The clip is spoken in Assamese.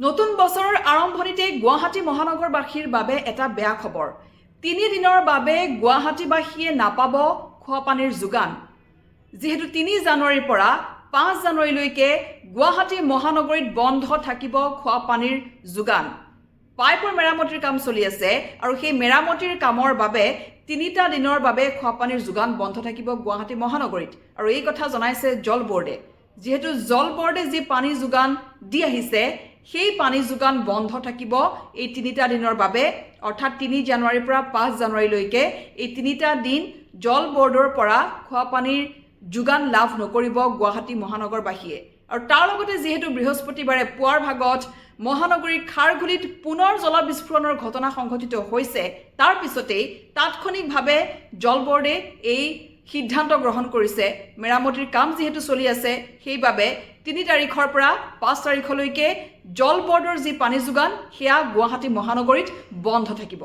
নতুন বছৰৰ আৰম্ভণিতে গুৱাহাটী মহানগৰবাসীৰ বাবে এটা বেয়া খবৰ। 3 দিনৰ বাবে গুৱাহাটীবাসীয়ে নাপাব খোৱা পানীৰ যোগান। যেহেতু 3 জানুৱাৰীৰ পৰা 5 জানুৱাৰীলৈকে গুৱাহাটী মহানগৰীত বন্ধ থাকিব খোৱা পানীৰ যোগান। পাইপৰ মেৰামতিৰ কাম চলি আছে আৰু সেই মেৰামতিৰ কামৰ বাবে 3টা দিনৰ বাবে খোৱা পানীৰ যোগান বন্ধ থাকিব গুৱাহাটী মহানগৰীত। আৰু এই কথা জনাইছে জল বৰ্ডে। যেহেতু জল বৰ্ডে যি পানী যোগান দি আহিছে সেই পানী যোগান বন্ধ থাকিব এই 3টা দিনৰ বাবে, অৰ্থাৎ 3 জানুৱাৰীৰ পৰা 5 জানুৱাৰীলৈকে এই 3টা দিন জল বৰ্ডৰ পৰা খোৱা পানীৰ যোগান লাভ নকৰিব গুৱাহাটী মহানগৰবাসীয়ে। আৰু তাৰ লগতে যেহেতু বৃহস্পতিবাৰে পুৱাৰ ভাগত মহানগৰীৰ খাৰঘুলিত পুনৰ জলবিস্ফোৰণৰ ঘটনা সংঘটিত হৈছে, তাৰ পিছতেই তাৎক্ষণিকভাৱে জল বৰ্ডে এই সিদ্ধান্ত গ্ৰহণ কৰিছে। মেৰামতিৰ কাম যেহেতু চলি আছে সেইবাবে 3 তাৰিখৰ পৰা 5 তাৰিখলৈকে জল বৰ্ডৰ যি পানী যোগান সেয়া গুৱাহাটী মহানগৰীত বন্ধ থাকিব।